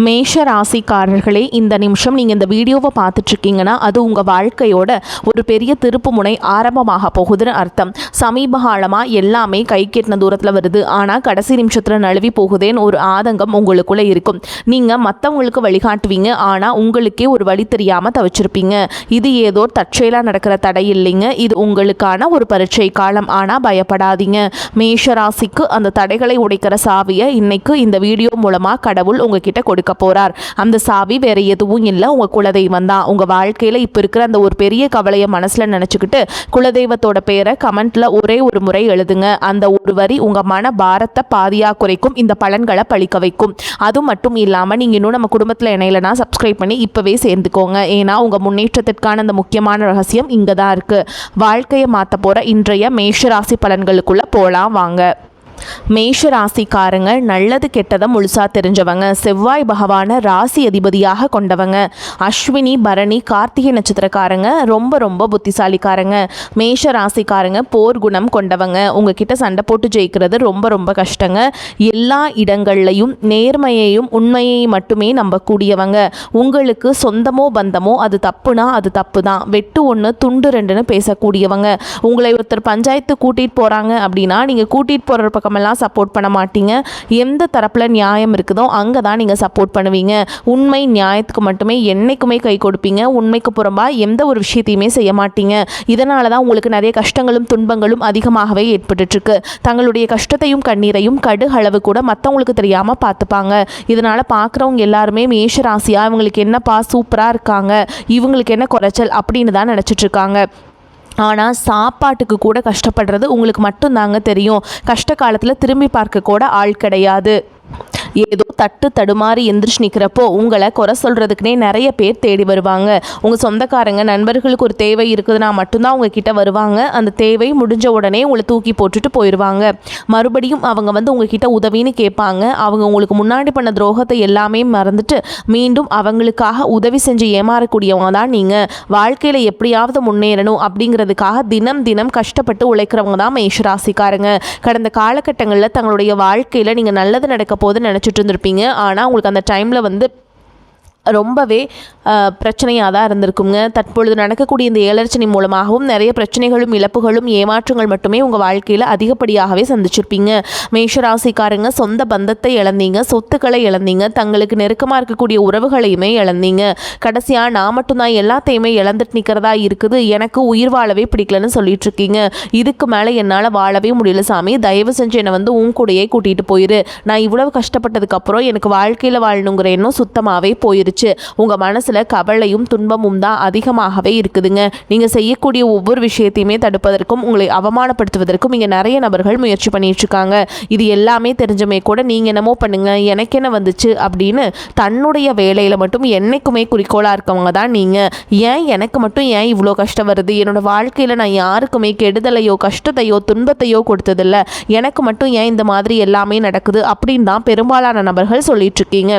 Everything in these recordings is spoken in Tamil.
மேஷ ராசிக்காரர்களே, இந்த நிமிஷம் நீங்கள் இந்த வீடியோவை பார்த்துட்ருக்கீங்கன்னா அது உங்கள் வாழ்க்கையோட ஒரு பெரிய திருப்பு முனை ஆரம்பமாக போகுதுன்னு அர்த்தம். சமீப காலமாக எல்லாமே கை கெட்டின தூரத்தில் வருது, ஆனால் கடைசி நிமிஷத்தில் நழுவி போகுதேன்னு ஒரு ஆதங்கம் உங்களுக்குள்ளே இருக்கும். நீங்கள் மற்றவங்களுக்கு வழிகாட்டுவீங்க, ஆனால் உங்களுக்கே ஒரு வழி தெரியாமல் தவிச்சிருப்பீங்க. இது ஏதோ தற்செயலாக நடக்கிற தடை இல்லைங்க, இது உங்களுக்கான ஒரு பரீட்சை காலம். ஆனால் பயப்படாதீங்க. மேஷ ராசிக்கு அந்த தடைகளை உடைக்கிற சாவியை இன்னைக்கு இந்த வீடியோ மூலமாக கடவுள் உங்ககிட்ட கொடுக்க போறார். அந்த சாவி வேற எதுவும் இல்லை, உங்க குலதெய்வம் தான். உங்க வாழ்க்கையில இப்ப இருக்கிற அந்த ஒரு பெரிய கவலையை மனசுல நினைச்சுக்கிட்டு குலதெய்வத்தோட பேரை கமெண்ட்ல ஒரே ஒரு முறை எழுதுங்க. அந்த ஒரு வரி உங்க மன பாரத்தை பாதியா குறைக்கும், இந்த பலன்களை பழிக்க வைக்கும். அது மட்டும் இல்லாம நீங்க இன்னும் நம்ம குடும்பத்துல இணையலனா சப்ஸ்கிரைப் பண்ணி இப்பவே சேர்ந்துக்கோங்க. ஏன்னா உங்க முன்னேற்றத்திற்கான அந்த முக்கியமான ரகசியம் இங்க தான் இருக்கு. வாழ்க்கையை மாத்த போற இன்றைய மேஷராசி பலன்களுக்குள்ள போலாம் வாங்க. மேஷ ராசிக்காரங்க நல்லது கெட்டதை முழுசா தெரிஞ்சவங்க. செவ்வாய் பகவானை ராசி அதிபதியாக கொண்டவங்க. அஸ்வினி பரணி கார்த்திகை நட்சத்திரக்காரங்க ரொம்ப ரொம்ப புத்திசாலிக்காரங்க. மேஷ ராசிக்காரங்க போர் குணம் கொண்டவங்க. உங்ககிட்ட சண்டை போட்டு ஜெயிக்கிறது ரொம்ப ரொம்ப கஷ்டங்க. எல்லா இடங்கள்லையும் நேர்மையையும் உண்மையையும் மட்டுமே நம்பக்கூடியவங்க. உங்களுக்கு சொந்தமோ பந்தமோ அது தப்புனா அது தப்பு தான், வெட்டு ஒன்று துண்டு ரெண்டுன்னு பேசக்கூடியவங்க. உங்களை ஒருத்தர் பஞ்சாயத்து கூட்டிகிட்டு போகிறாங்க அப்படின்னா நீங்கள் கூட்டிகிட்டு போகிற பக்கம் எல்லாம் சப்போர்ட் பண்ண மாட்டீங்க. எந்த தரப்புல நியாயம் இருக்குதோ அங்கே தான் நீங்கள் சப்போர்ட் பண்ணுவீங்க. உண்மை நியாயத்துக்கு மட்டுமே என்னைக்குமே கை கொடுப்பீங்க. உண்மைக்கு புறம்பா எந்த ஒரு விஷயத்தையுமே செய்ய மாட்டீங்க. இதனால தான் உங்களுக்கு நிறைய கஷ்டங்களும் துன்பங்களும் அதிகமாகவே ஏற்பட்டுருக்கு. தங்களுடைய கஷ்டத்தையும் கண்ணீரையும் கடுகளவு கூட மற்றவங்களுக்கு தெரியாமல் பார்த்துப்பாங்க. இதனால் பார்க்குறவங்க எல்லாருமே மேஷ ராசியா இவங்களுக்கு என்னப்பா சூப்பராக இருக்காங்க, இவங்களுக்கு என்ன குறைச்சல் அப்படின்னு தான் நினச்சிட்டு இருக்காங்க. ஆனால் சாப்பாட்டுக்கு கூட கஷ்டப்படுறது உங்களுக்கு மட்டும்தாங்க தெரியும். கஷ்ட காலத்தில் திரும்பி பார்க்க கூட ஆள் கிடையாது. ஏதோ தட்டு தடுமாறி எந்திரிச்சு நிற்கிறப்போ உங்களை குறை சொல்கிறதுக்குனே நிறைய பேர் தேடி வருவாங்க. உங்கள் சொந்தக்காரங்க நண்பர்களுக்கு ஒரு தேவை இருக்குதுன்னா மட்டும்தான் உங்ககிட்ட வருவாங்க. அந்த தேவை முடிஞ்ச உடனே உங்களை தூக்கி போட்டுட்டு போயிடுவாங்க. மறுபடியும் அவங்க வந்து உங்ககிட்ட உதவின்னு கேட்பாங்க. அவங்க உங்களுக்கு முன்னாடி பண்ண துரோகத்தை எல்லாமே மறந்துட்டு மீண்டும் அவங்களுக்காக உதவி செஞ்சு ஏமாறக்கூடியவங்க தான் நீங்கள். வாழ்க்கையில் எப்படியாவது முன்னேறணும் அப்படிங்கிறதுக்காக தினம் தினம் கஷ்டப்பட்டு உழைக்கிறவங்க தான் மேஷராசிக்காரங்க. கடந்த காலகட்டங்களில் தங்களுடைய வாழ்க்கையில் நீங்கள் நல்லது நடக்க போது நினச்சிட்டு இருந்திருப்பீங்க. ஆனால் உங்களுக்கு அந்த டைமில் வந்து ரொம்பவே பிரச்சனையாக தான் இருந்திருக்குங்க. தற்பொழுது நடக்கக்கூடிய இந்த ஏழரச்சனை மூலமாகவும் நிறைய பிரச்சனைகளும் இழப்புகளும் ஏமாற்றங்கள் மட்டுமே உங்கள் வாழ்க்கையில் அதிகப்படியாகவே சந்திச்சிருப்பீங்க. மேஷராசிக்காரங்க சொந்த பந்தத்தை இழந்தீங்க, சொத்துக்களை இழந்தீங்க, தங்களுக்கு நெருக்கமாக இருக்கக்கூடிய உறவுகளையுமே இழந்தீங்க. கடைசியாக நான் மட்டும்தான் எல்லாத்தையுமே இழந்துட்டு நிற்கிறதா இருக்குது, எனக்கு உயிர் வாழவே பிடிக்கலன்னு சொல்லிட்டு இருக்கீங்க. இதுக்கு மேலே என்னால் வாழவே முடியல சாமி, தயவு செஞ்சு என்னை வந்து உன் கூடையே கூட்டிகிட்டு போயிரு. நான் இவ்வளவு கஷ்டப்பட்டதுக்கப்புறம் எனக்கு வாழ்க்கையில் வாழணுங்கிற எண்ணம் சுத்தமாகவே போயிருச்சு. உங்கள் மனசில் கவலையும் துன்பமும் தான் அதிகமாகவே இருக்குதுங்க. நீங்கள் செய்யக்கூடிய ஒவ்வொரு விஷயத்தையுமே தடுப்பதற்கும் உங்களை அவமானப்படுத்துவதற்கும் இங்கே நிறைய நபர்கள் முயற்சி பண்ணிட்டு இருக்காங்க. இது எல்லாமே தெரிஞ்சமே கூட நீங்கள் என்னமோ பண்ணுங்க, எனக்கு என்ன வந்துச்சு அப்படின்னு தன்னுடைய வேலையில் மட்டும் என்னைக்குமே குறிக்கோளாக இருக்கவங்க தான் நீங்கள். ஏன் எனக்கு மட்டும் ஏன் இவ்வளோ கஷ்டம் வருது, என்னோட வாழ்க்கையில் நான் யாருக்குமே கெடுதலையோ கஷ்டத்தையோ துன்பத்தையோ கொடுத்ததில்ல, எனக்கு மட்டும் ஏன் இந்த மாதிரி எல்லாமே நடக்குது அப்படின்னு தான் பெரும்பாலான நபர்கள் சொல்லிட்டு இருக்கீங்க.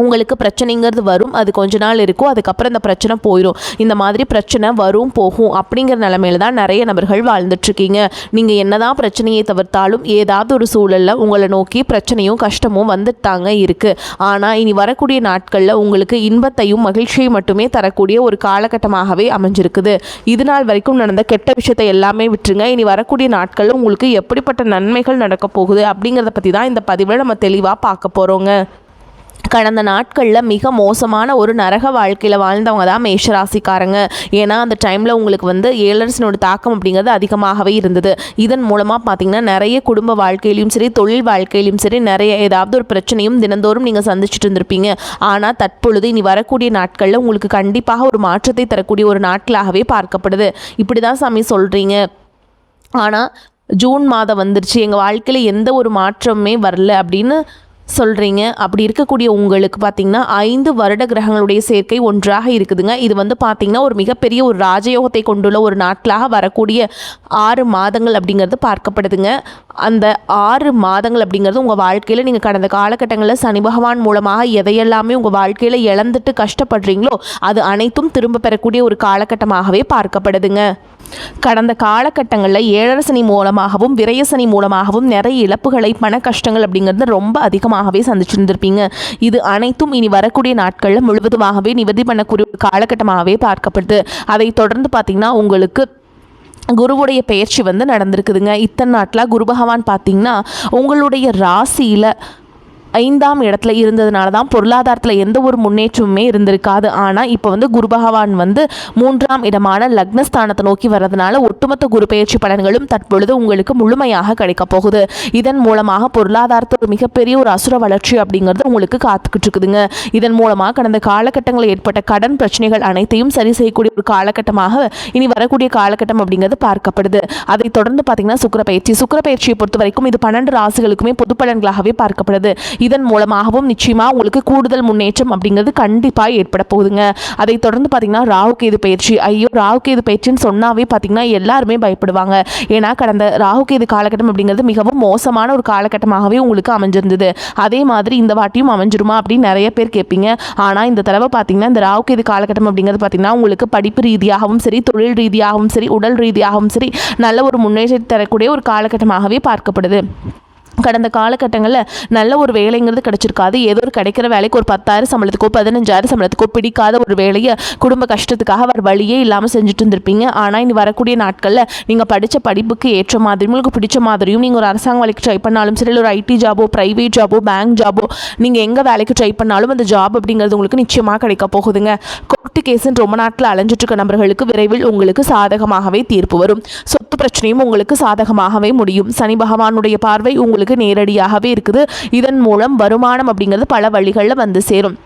உங்களுக்கு பிரச்சனைங்கிறது வரும், அது கொஞ்ச நாள் இருக்கும், அதுக்கப்புறம் இந்த பிரச்சனை போயிடும். இந்த மாதிரி பிரச்சனை வரும் போகும் அப்படிங்கிற நிலைமையில தான் நிறைய நபர்கள் வாழ்ந்துட்டுருக்கீங்க. நீங்கள் என்னதான் பிரச்சனையை தவிர்த்தாலும் ஏதாவது ஒரு சூழலில் உங்களை நோக்கி பிரச்சனையும் கஷ்டமும் வந்துட்டாங்க இருக்குது. ஆனால் இனி வரக்கூடிய நாட்களில் உங்களுக்கு இன்பத்தையும் மகிழ்ச்சியை மட்டுமே தரக்கூடிய ஒரு காலகட்டமாகவே அமைஞ்சிருக்குது. இது நாள் வரைக்கும் நடந்த கெட்ட விஷயத்தை எல்லாமே விட்டுருங்க. இனி வரக்கூடிய நாட்களில் உங்களுக்கு எப்படிப்பட்ட நன்மைகள் நடக்க போகுது அப்படிங்கிறத பற்றி தான் இந்த பதிவில் நம்ம தெளிவாக பார்க்க போகிறோங்க. கடந்த நாட்களில் மிக மோசமான ஒரு நரக வாழ்க்கையில் வாழ்ந்தவங்க தான் மேஷராசிக்காரங்க. ஏன்னா அந்த டைமில் உங்களுக்கு வந்து ஏழரசனோட தாக்கம் அப்படிங்கிறது அதிகமாகவே இருந்தது. இதன் மூலமாக பார்த்திங்கன்னா நிறைய குடும்ப வாழ்க்கையிலையும் சரி தொழில் வாழ்க்கையிலையும் சரி நிறைய ஏதாவது ஒரு பிரச்சனையும் தினந்தோறும் நீங்கள் சந்திச்சுட்டு இருந்திருப்பீங்க. ஆனால் தற்பொழுது இனி வரக்கூடிய நாட்களில் உங்களுக்கு கண்டிப்பாக ஒரு மாற்றத்தை தரக்கூடிய ஒரு நாட்களாகவே பார்க்கப்படுது. இப்படி தான் சாமி சொல்கிறீங்க, ஆனால் ஜூன் மாதம் வந்துருச்சு, எங்கள் வாழ்க்கையில் எந்த ஒரு மாற்றமே வரல அப்படின்னு சொல்கிறீங்க. அப்படி இருக்கக்கூடிய உங்களுக்கு பார்த்திங்கன்னா 5 வருட கிரகங்களுடைய சேர்க்கை ஒன்றாக இருக்குதுங்க. இது வந்து பார்த்திங்கன்னா ஒரு மிகப்பெரிய ஒரு ராஜயோகத்தை கொண்டுள்ள ஒரு நாட்களாக வரக்கூடிய 6 மாதங்கள் அப்படிங்கிறது பார்க்கப்படுதுங்க. அந்த 6 மாதங்கள் அப்படிங்கிறது உங்கள் வாழ்க்கையில் நீங்கள் கடந்த காலகட்டங்களில் சனி பகவான் மூலமாக எதையெல்லாமே உங்கள் வாழ்க்கையில் இழந்துட்டு கஷ்டப்படுறீங்களோ அது அனைத்தும் திரும்ப பெறக்கூடிய ஒரு காலகட்டமாகவே பார்க்கப்படுதுங்க. கடந்த காலகட்டங்களில் 7 சனி மூலமாகவும் விரய சனி மூலமாகவும் நிறைய இழப்புகளை பண கஷ்டங்கள் அப்படிங்கிறது ரொம்ப அதிகமாகவே சந்திச்சிருந்திருப்பீங்க. இது அனைத்தும் இனி வரக்கூடிய நாட்களில் முழுவதுமாகவே நிவர்த்தி பண்ணக்கூடிய ஒரு காலகட்டமாகவே பார்க்கப்படுது. அதை தொடர்ந்து பார்த்திங்கன்னா உங்களுக்கு குருவுடைய பெயர்ச்சி நடந்திருக்குதுங்க. இத்தனை நாட்டில் குரு பகவான் பார்த்திங்கன்னா உங்களுடைய ராசியில் 5ஆம் இடத்துல இருந்ததுனால தான் பொருளாதாரத்தில் எந்த ஒரு முன்னேற்றமுமே இருந்திருக்காது. ஆனால் இப்போ குரு பகவான் 3ஆம் இடமான லக்னஸ்தானத்தை நோக்கி வர்றதுனால ஒட்டுமொத்த குரு பெயர்ச்சி பலன்களும் தற்பொழுது உங்களுக்கு முழுமையாக கிடைக்க போகுது. இதன் மூலமாக பொருளாதாரத்தோட மிகப்பெரிய ஒரு அசுர வளர்ச்சி அப்படிங்கிறது உங்களுக்கு காத்துக்கிட்டு இருக்குதுங்க. இதன் மூலமாக கடந்த காலகட்டங்களில் ஏற்பட்ட கடன் பிரச்சனைகள் அனைத்தையும் சரி செய்யக்கூடிய ஒரு காலகட்டமாக இனி வரக்கூடிய காலகட்டம் அப்படிங்கிறது பார்க்கப்படுது. அதை தொடர்ந்து பார்த்தீங்கன்னா சுக்கிர பயிற்சியை பொறுத்த வரைக்கும் இது 12 ராசிகளுக்குமே பொது பலன்களாகவே பார்க்கப்படுது. இதன் மூலமாகவும் நிச்சயமாக உங்களுக்கு கூடுதல் முன்னேற்றம் அப்படிங்கிறது கண்டிப்பாக ஏற்பட போகுதுங்க. அதை தொடர்ந்து பார்த்தீங்கன்னா ராகுகேது பயிற்சி. ராகுகேது பயிற்சின்னு சொன்னாவே பார்த்தீங்கன்னா எல்லாருமே பயப்படுவாங்க. ஏன்னா கடந்த ராகுகேது காலகட்டம் அப்படிங்கிறது மிகவும் மோசமான ஒரு காலகட்டமாகவே உங்களுக்கு அமைஞ்சிருந்தது. அதே மாதிரி இந்த வாட்டியும் அமைஞ்சிருமா அப்படின்னு நிறைய பேர் கேட்பீங்க. ஆனால் இந்த தடவை பார்த்தீங்கன்னா இந்த ராகுகேது காலகட்டம் அப்படிங்கிறது பார்த்தீங்கன்னா உங்களுக்கு படிப்பு ரீதியாகவும் சரி, தொழில் ரீதியாகவும் சரி, உடல் ரீதியாகவும் சரி நல்ல ஒரு முன்னேற்றத்தை தரக்கூடிய ஒரு காலகட்டமாகவே பார்க்கப்படுது. கடந்த காலகட்டங்களில் நல்ல ஒரு வேலைங்கிறது கிடச்சிருக்காது. ஏதோ ஒரு கிடைக்கிற வேலைக்கு ஒரு 10,000 சம்பளத்துக்கோ 15,000 சம்பளத்துக்கோ பிடிக்காத ஒரு வேலையை குடும்ப கஷ்டத்துக்காக வர வழியே இல்லாமல் செஞ்சுட்டு இருந்திருப்பீங்க. ஆனால் இனி வரக்கூடிய நாட்களில் நீங்கள் படித்த படிப்புக்கு ஏற்ற மாதிரி உங்களுக்கு பிடிச்ச மாதிரியும் நீங்கள் ஒரு அரசாங்க வேலைக்கு ட்ரை பண்ணாலும் சரி, ஒரு ஐடி ஜாபோ, ப்ரைவேட் ஜாபோ, பேங்க் ஜாபோ, நீங்கள் எங்கே வேலைக்கு ட்ரை பண்ணாலும் அந்த ஜாப் அப்படிங்கிறது உங்களுக்கு நிச்சயமாக கிடைக்க போகுதுங்க. கோர்ட்டு கேஸுன்னு ரொம்ப நாட்டில் அலைஞ்சிட்டு இருக்க நபர்களுக்கு விரைவில் உங்களுக்கு சாதகமாகவே தீர்ப்பு வரும். சொத்து பிரச்சனையும் உங்களுக்கு சாதகமாகவே முடியும். சனி பகவானுடைய பார்வை உங்களுக்கு நேரடியாகவே இருக்குது. இதன் மூலம் வருமானம் அப்படிங்கிறது பல வழிகளில் சேரும்.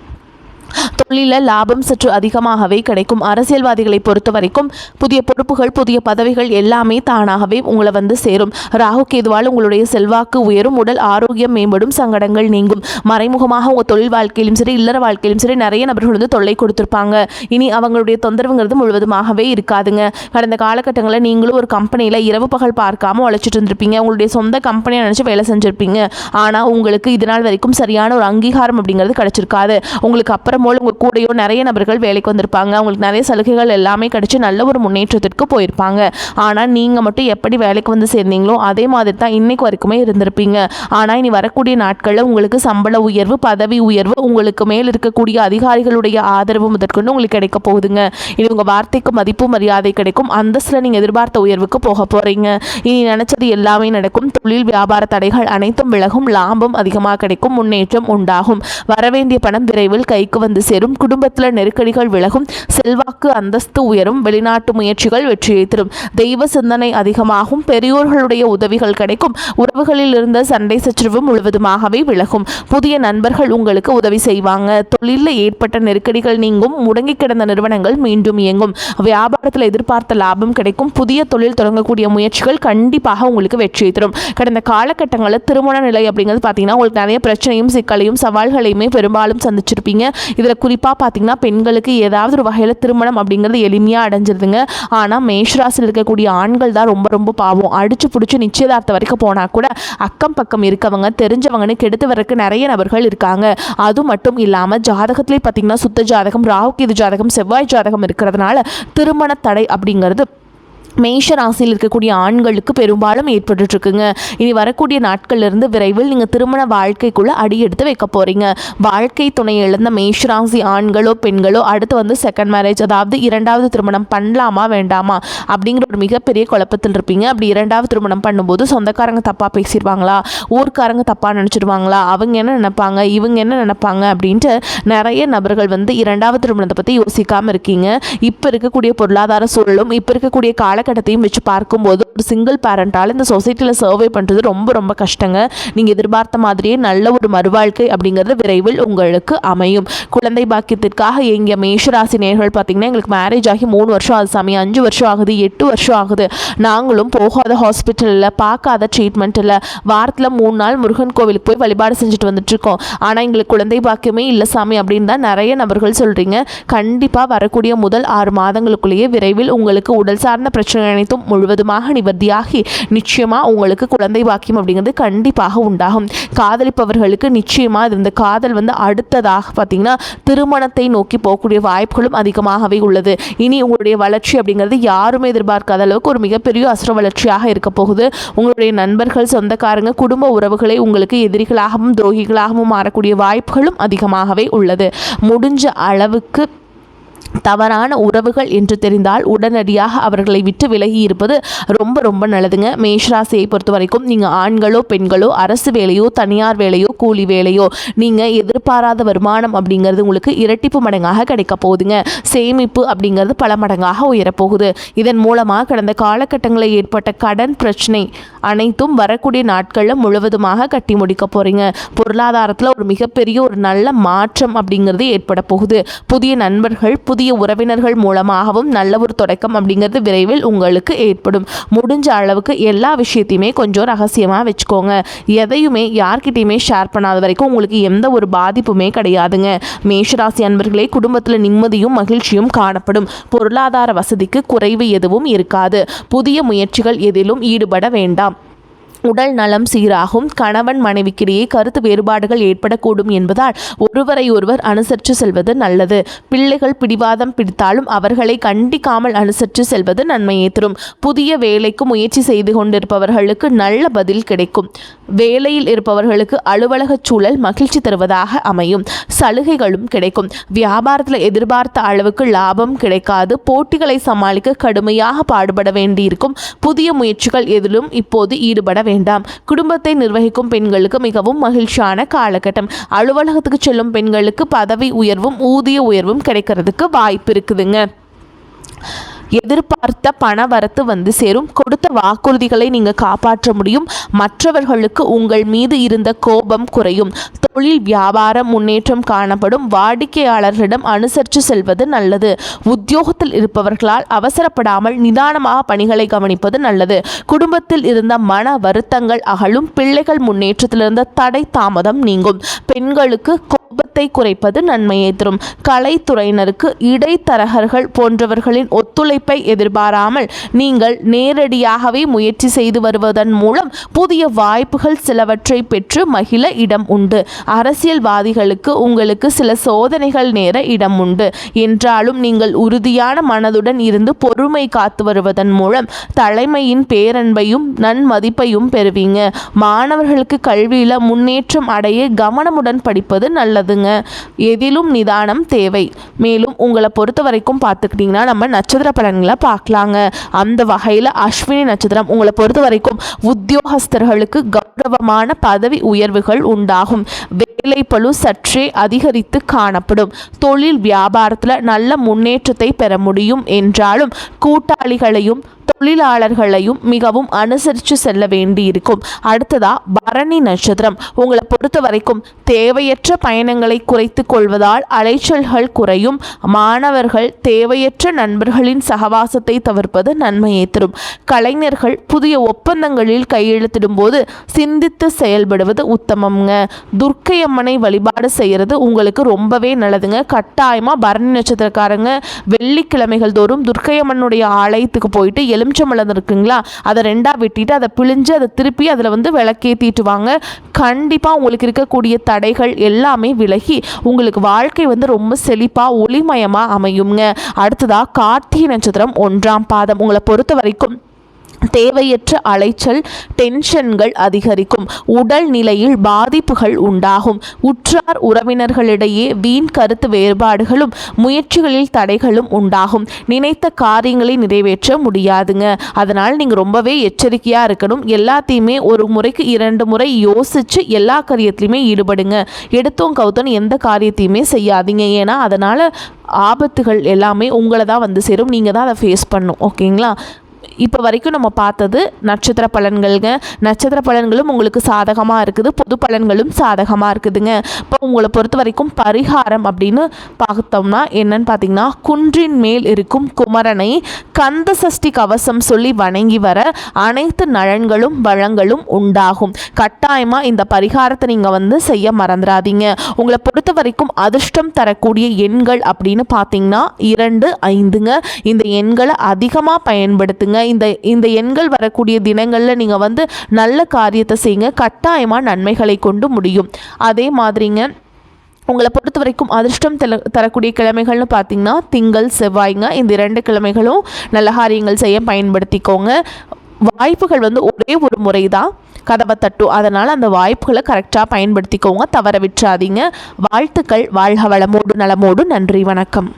தொழிலில் லாபம் சற்று அதிகமாகவே கிடைக்கும். அரசியல்வாதிகளை பொறுத்த வரைக்கும் புதிய பொறுப்புகள், புதிய பதவிகள் எல்லாமே தானாகவே உங்களை சேரும். ராகு கேதுவால் உங்களுடைய செல்வாக்கு உயரும், உடல் ஆரோக்கியம் மேம்படும், சங்கடங்கள் நீங்கும். மறைமுகமாக உங்கள் தொழில் வாழ்க்கையிலும் சரி, இல்லற வாழ்க்கையிலும் சரி நிறைய நபர்கள் தொல்லை கொடுத்துருப்பாங்க. இனி அவங்களுடைய தொந்தரவுங்கிறது முழுவதுமாகவே இருக்காதுங்க. கடந்த காலகட்டங்களில் நீங்களும் ஒரு கம்பெனியில் இரவு பகல் பார்க்காம உழைச்சிட்டு இருந்திருப்பீங்க. உங்களுடைய சொந்த கம்பெனியை நினச்சி வேலை செஞ்சுருப்பீங்க. ஆனால் உங்களுக்கு இதனால் வரைக்கும் சரியான ஒரு அங்கீகாரம் அப்படிங்கிறது கிடைச்சிருக்காது. உங்களுக்கு அப்புறம் உங்கள் கூடையோ நிறைய நபர்கள் வேலைக்கு வந்திருப்பாங்க. அவங்களுக்கு நிறைய சலுகைகள் எல்லாமே கிடைச்சி நல்ல ஒரு முன்னேற்றத்திற்கு போயிருப்பாங்க. ஆனால் நீங்கள் மட்டும் எப்படி வேலைக்கு சேர்ந்தீங்களோ அதே மாதிரி தான் இன்னைக்கு வரைக்குமே இருந்திருப்பீங்க. ஆனால் இனி வரக்கூடிய நாட்களில் உங்களுக்கு சம்பள உயர்வு, பதவி உயர்வு, உங்களுக்கு மேல் இருக்கக்கூடிய அதிகாரிகளுடைய ஆதரவு முதற்கொண்டு உங்களுக்கு கிடைக்க போகுதுங்க. இனி உங்கள் வார்த்தைக்கு மதிப்பு மரியாதை கிடைக்கும். அந்தஸ்தில் நீங்கள் எதிர்பார்த்த உயர்வுக்கு போக போகிறீங்க. இனி நினைச்சது எல்லாமே நடக்கும். தொழில் வியாபார தடைகள் அனைத்தும் விலகும். லாபம் அதிகமாக கிடைக்கும். முன்னேற்றம் உண்டாகும். வரவேண்டிய பணம் விரைவில் கைக்கு சேரும். குடும்பத்தில் நெருக்கடிகள் விலகும். செல்வாக்கு அந்தஸ்து உயரும். வெளிநாட்டு முயற்சிகள் வெற்றியை தரும். தெய்வ சிந்தனை அதிகமாகும். பெரியோர்களுடைய உதவிகள் கிடைக்கும். உறவுகளில் இருந்த சண்டை சச்சரவு முழுவதுமாகவே விலகும். புதிய நண்பர்கள் உங்களுக்கு உதவி செய்வாங்க. தொழிலில் ஏற்பட்ட நெருக்கடிகள் நீங்கும். முடங்கி கிடந்த நிறுவனங்கள் மீண்டும் இயங்கும். வியாபாரத்தில் எதிர்பார்த்த லாபம் கிடைக்கும். புதிய தொழில் தொடங்கக்கூடிய முயற்சிகள் கண்டிப்பாக உங்களுக்கு வெற்றியை தரும். கடந்த காலகட்டங்களில் திருமண நிலை அப்படிங்கிறது பார்த்தீங்கன்னா உங்களுக்கு நிறைய பிரச்சனையும் சிக்கலையும் சவால்களையுமே பெரும்பாலும் சந்திச்சிருப்பீங்க. இதில் குறிப்பாக பார்த்தீங்கன்னா பெண்களுக்கு ஏதாவது ஒரு வகையில் திருமணம் அப்படிங்கிறது எளிமையாக அடைஞ்சிருதுங்க. ஆனால் மேஷராசியில் இருக்கக்கூடிய ஆண்கள் தான் ரொம்ப ரொம்ப பாவம். அடிச்சு பிடிச்சி நிச்சயதார்த்தம் வரைக்கும் போனால் கூட அக்கம் பக்கம் இருக்கவங்க தெரிஞ்சவங்கன்னு கெடுத்து வரக்கு நிறைய நபர்கள் இருக்காங்க. அது மட்டும் இல்லாமல் ஜாதகத்திலே பார்த்தீங்கன்னா சுத்த ஜாதகம், ராகுகேது ஜாதகம், செவ்வாய் ஜாதகம் இருக்கிறதுனால திருமண தடை அப்படிங்கிறது மேஷ ராசியில் இருக்கக்கூடிய ஆண்களுக்கு பெரும்பாலும் ஏற்பட்டுருக்குங்க. இனி வரக்கூடிய நாட்கள்லேருந்து விரைவில் நீங்கள் திருமண வாழ்க்கைக்குள்ளே அடி எடுத்து வைக்க போகிறீங்க. வாழ்க்கை துணை இழந்த மேஷ ராசி ஆண்களோ பெண்களோ அடுத்து செகண்ட் மேரேஜ், அதாவது 2வது திருமணம் பண்ணலாமா வேண்டாமா அப்படிங்கிற ஒரு மிகப்பெரிய குழப்பத்தில் இருப்பீங்க. அப்படி 2வது திருமணம் பண்ணும்போது சொந்தக்காரங்க தப்பாக பேசிடுவாங்களா, ஊர்க்காரங்க தப்பாக நினச்சிடுவாங்களா, அவங்க என்ன நினைப்பாங்க, இவங்க என்ன நினைப்பாங்க அப்படின்ட்டு நிறைய நபர்கள் 2வது திருமணத்தை பற்றி யோசிக்காமல் இருக்கீங்க. இப்போ இருக்கக்கூடிய பொருளாதார சூழலும் இப்போ இருக்கக்கூடிய காலகட்டத்தையும் வச்சு பார்க்கும்போது ஒரு சிங்கிள் பேரண்டால் இந்த சொசைட்டியில் சர்வை பண்ணுறது ரொம்ப ரொம்ப கஷ்டங்க. நீங்கள் எதிர்பார்த்த மாதிரியே நல்ல ஒரு மறுவாழ்க்கை அப்படிங்கிறது விரைவில் உங்களுக்கு அமையும். குழந்தை பாக்கியத்திற்காக எங்கள் மேஷராசி நேயர்கள் பார்த்தீங்கன்னா எங்களுக்கு மேரேஜ் ஆகி 3 வருஷம் ஆகுது சாமி, 5 வருஷம் ஆகுது, 8 வருஷம் ஆகுது, நாங்களும் போகாத ஹாஸ்பிட்டலில் பார்க்காத ட்ரீட்மெண்ட் இல்லை, வாரத்தில் 3 நாள் முருகன் கோவிலுக்கு போய் வழிபாடு செஞ்சுட்டு வந்துட்டுருக்கோம், ஆனால் எங்களுக்கு குழந்தை பாக்கியமே இல்லை சாமி அப்படின்னு தான் நிறைய நபர்கள் சொல்கிறீங்க. கண்டிப்பாக வரக்கூடிய முதல் 6 மாதங்களுக்குள்ளேயே விரைவில் உங்களுக்கு உடல் சார்ந்த பிரச்சனை பிரச்சனை அனைத்தும் முழுவதுமாக நிவர்த்தியாகி நிச்சயமாக உங்களுக்கு குழந்தை பாக்கியம் அப்படிங்கிறது கண்டிப்பாக உண்டாகும். காதலிப்பவர்களுக்கு நிச்சயமாக இந்த காதல் அடுத்ததாக பார்த்தீங்கன்னா திருமணத்தை நோக்கி போகக்கூடிய வாய்ப்புகளும் அதிகமாகவே உள்ளது. இனி உங்களுடைய வளர்ச்சி அப்படிங்கிறது யாருமே எதிர்பார்க்காத அளவுக்கு ஒரு மிகப்பெரிய அசுர வளர்ச்சியாக இருக்க போகுது. உங்களுடைய நண்பர்கள், சொந்தக்காரங்க, குடும்ப உறவுகளை உங்களுக்கு எதிரிகளாகவும் துரோகிகளாகவும் மாறக்கூடிய வாய்ப்புகளும் அதிகமாகவே உள்ளது. முடிஞ்ச அளவுக்கு தவறான உறவுகள் என்று தெரிந்தால் உடனடியாக அவர்களை விட்டு விலகி இருப்பது ரொம்ப ரொம்ப நல்லதுங்க. மேஷராசியை பொறுத்த வரைக்கும் நீங்கள் ஆண்களோ பெண்களோ அரசு வேலையோ தனியார் வேலையோ கூலி வேலையோ நீங்கள் எதிர்பாராத வருமானம் அப்படிங்கிறது உங்களுக்கு இரட்டிப்பு மடங்காக கிடைக்க போகுதுங்க. சேமிப்பு அப்படிங்கிறது பல மடங்காக உயரப்போகுது. இதன் மூலமாக கடந்த காலகட்டங்களில் ஏற்பட்ட கடன் பிரச்சனை அனைத்தும் வரக்கூடிய நாட்களில் முழுவதுமாக கட்டி முடிக்க போகிறீங்க. பொருளாதாரத்தில் ஒரு மிகப்பெரிய ஒரு நல்ல மாற்றம் அப்படிங்கிறது ஏற்பட போகுது. புதிய நண்பர்கள், புதிய உறவினர்கள் மூலமாகவும் நல்ல ஒரு தொடக்கம் அப்படிங்கிறது விரைவில் உங்களுக்கு ஏற்படும். முடிஞ்ச அளவுக்கு எல்லா விஷயத்தையுமே கொஞ்சம் ரகசியமாக வச்சுக்கோங்க. எதையுமே யார்கிட்டையுமே ஷேர் பண்ணாத வரைக்கும் உங்களுக்கு எந்த ஒரு பாதிப்புமே கிடையாதுங்க. மேஷராசி அன்பர்களே, குடும்பத்தில் நிம்மதியும் மகிழ்ச்சியும் காணப்படும். பொருளாதார வசதிக்கு குறைவு எதுவும் இருக்காது. புதிய முயற்சிகள் எதிலும் ஈடுபட வேண்டாம். உடல் நலம் சீராகும். கணவன் மனைவிக்கிடையே கருத்து வேறுபாடுகள் ஏற்படக்கூடும் என்பதால் ஒருவரை ஒருவர் அனுசரித்து செல்வது நல்லது. பிள்ளைகள் பிடிவாதம் பிடித்தாலும் அவர்களை கண்டிக்காமல் அனுசரித்து செல்வது நன்மையை தரும். புதிய வேலைக்கு முயற்சி செய்து கொண்டிருப்பவர்களுக்கு நல்ல பதில் கிடைக்கும். வேலையில் இருப்பவர்களுக்கு அலுவலக சூழல் மகிழ்ச்சி தருவதாக அமையும். சலுகைகளும் கிடைக்கும். வியாபாரத்தில் எதிர்பார்த்த அளவுக்கு லாபம் கிடைக்காது. போட்டிகளை சமாளிக்க கடுமையாக பாடுபட வேண்டியிருக்கும். புதிய முயற்சிகள் எதிலும் இப்போது ஈடுபட வேண்டாம். குடும்பத்தை நிர்வகிக்கும் பெண்களுக்கு மிகவும் மகிழ்ச்சியான காலகட்டம். அலுவலகத்துக்கு செல்லும் பெண்களுக்கு பதவி உயர்வும் ஊதிய உயர்வும் கிடைக்கிறதுக்கு வாய்ப்பு இருக்குதுங்க. எதிர்பார்த்த பண வரத்து சேரும். கொடுத்த வாக்குறுதிகளை நீங்கள் காப்பாற்ற முடியும். மற்றவர்களுக்கு உங்கள் மீது இருந்த கோபம் குறையும். தொழில் வியாபாரம் முன்னேற்றம் காணப்படும். வாடிக்கையாளர்களிடம் அனுசரித்து செல்வது நல்லது. உத்தியோகத்தில் இருப்பவர்களால் அவசரப்படாமல் நிதானமாக பணிகளை கவனிப்பது நல்லது. குடும்பத்தில் இருந்த மன வருத்தங்கள் அகலும். பிள்ளைகள் முன்னேற்றத்திலிருந்த தடை தாமதம் நீங்கும். பெண்களுக்கு கோபத்தை குறைப்பது நன்மையை தரும். கலைத்துறையினருக்கு இடைத்தரகர்கள் போன்றவர்களின் ஒத்துழைப்பை எதிர்பாராமல் நீங்கள் நேரடியாகவே முயற்சி செய்து வருவதன் மூலம் புதிய வாய்ப்புகள் சிலவற்றை பெற்று மகிழ இடம் உண்டு. அரசியல்வாதிகளுக்கு உங்களுக்கு சில சோதனைகள் நேர இடம் உண்டு. என்றாலும் நீங்கள் உறுதியான மனதுடன் இருந்து பொறுமை காத்து வருவதன் மூலம் தலைமையின் பேரன்பையும் நன்மதிப்பையும் பெறுவீங்க. மாணவர்களுக்கு கல்வியில் முன்னேற்றம் அடைய கவனமுடன் படிப்பது நல்லதுங்க. எதிலும் நிதானம் தேவை. மேலும் உங்களை பொறுத்த வரைக்கும் பார்த்துக்கிட்டிங்கன்னா நம்ம நட்சத்திர பலன்களை பார்க்கலாங்க. அந்த வகையில் அஸ்வினி நட்சத்திரம் உங்களை பொறுத்த வரைக்கும் உத்தியோகஸ்தர்களுக்கு கௌரவமான பதவி உயர்வுகள் உண்டாகும். வேலை பளு சற்றே அதிகரித்து காணப்படும். தொழில் வியாபாரத்தில் நல்ல முன்னேற்றத்தை பெற முடியும் என்றாலும் கூட்டாளிகளையும் தொழிலாளர்களையும் மிகவும் அனுசரித்து செல்ல வேண்டியிருக்கும். அடுத்ததா பரணி நட்சத்திரம் உங்களை பொறுத்த வரைக்கும் தேவையற்ற பயணங்களை குறைத்து கொள்வதால் அலைச்சல்கள் குறையும். மாணவர்கள் தேவையற்ற நண்பர்களின் சகவாசத்தை தவிர்ப்பது நன்மையை தரும். கலைஞர்கள் புதிய ஒப்பந்தங்களில் கையெழுத்திடும் போது சிந்தித்து செயல்படுவது உத்தமம்ங்க. துர்க்கை அம்மனை வழிபாடு செய்கிறது உங்களுக்கு ரொம்பவே நல்லதுங்க. கட்டாயமாக பரணி நட்சத்திரக்காரங்க வெள்ளிக்கிழமைகள் தோறும் துர்க்கை அம்மனுடைய ஆலயத்துக்கு போயிட்டு எலுமிச்சம்பழம் இருக்குங்களா, அதை ரெண்டாக வெட்டிட்டு அதை பிழிஞ்சு அதை திருப்பி அதில் விளக்கேற்றிட்டு வாங்க. கண்டிப்பாக உங்களுக்கு இருக்கக்கூடிய தடைகள் எல்லாமே விலகி உங்களுக்கு வாழ்க்கை ரொம்ப செழிப்பாக ஒளிமயமாக அமையுங்க. அடுத்ததாக கார்த்திகை நட்சத்திரம் 1ஆம் பாதம் உங்களை பொறுத்த வரைக்கும் தேவையற்ற அலைச்சல் டென்ஷன்கள் அதிகரிக்கும். உடல் நிலையில் பாதிப்புகள் உண்டாகும். உற்றார் உறவினர்களிடையே வீண் கருத்து வேறுபாடுகளும் முயற்சிகளில் தடைகளும் உண்டாகும். நினைத்த காரியங்களை நிறைவேற்ற முடியாதுங்க. அதனால் நீங்கள் ரொம்பவே எச்சரிக்கையாக இருக்கணும். எல்லாத்தையுமே ஒரு முறைக்கு 2 முறை யோசித்து எல்லா காரியத்திலையுமே ஈடுபடுங்க. எடுத்தோம் கவுத்தோன்னு எந்த காரியத்தையுமே செய்யாதீங்க. ஏன்னா அதனால் ஆபத்துகள் எல்லாமே உங்களை தான் சேரும். நீங்கள் தான் அதை ஃபேஸ் பண்ணணும். ஓகேங்களா? இப்போ வரைக்கும் நம்ம பார்த்தது நட்சத்திர பலன்கள்ங்க. நட்சத்திர பலன்களும் உங்களுக்கு சாதகமாக இருக்குது, பொது பலன்களும் சாதகமாக இருக்குதுங்க. இப்போ உங்களை பொறுத்த வரைக்கும் பரிகாரம் அப்படின்னு பார்த்தோம்னா என்னன்னு பார்த்தீங்கன்னா, குன்றின் மேல் இருக்கும் குமரனை கந்த சஷ்டி கவசம் சொல்லி வணங்கி வர அனைத்து நலன்களும் வளங்களும் உண்டாகும். கட்டாயமாக இந்த பரிகாரத்தை நீங்கள் செய்ய மறந்துடாதீங்க. உங்களை பொறுத்த வரைக்கும் அதிர்ஷ்டம் தரக்கூடிய எண்கள் அப்படின்னு பார்த்தீங்கன்னா 2, 5ங்க. இந்த எண்களை அதிகமாக பயன்படுத்துங்க. செய்யுங்க. இந்த இந்த எண்கள் வரக்கூடிய தினங்களில் நீங்கள் வந்து நல்ல காரியத்தை செய்யுங்க. கட்டாயமாக நன்மைகளை கொண்டு முடியும். அதே மாதிரிங்க உங்களை பொறுத்த வரைக்கும் அதிர்ஷ்டம் தரக்கூடிய கிழமைகள்னு பார்த்தீங்கன்னா திங்கள் செவ்வாய்ங்க. இந்த 2 கிழமைகளும் நல்ல காரியங்கள் செய்ய பயன்படுத்திக்கோங்க. வாய்ப்புகள் வந்து ஒரே ஒரு முறை தான் கதவை தட்டும். அதனால் அந்த வாய்ப்புகளை கரெக்டாக பயன்படுத்திக்கோங்க, தவற விட்டுறாதீங்க. வாழ்த்துக்கள். வாழ்க வளமோடு நலமோடு. நன்றி, வணக்கம்.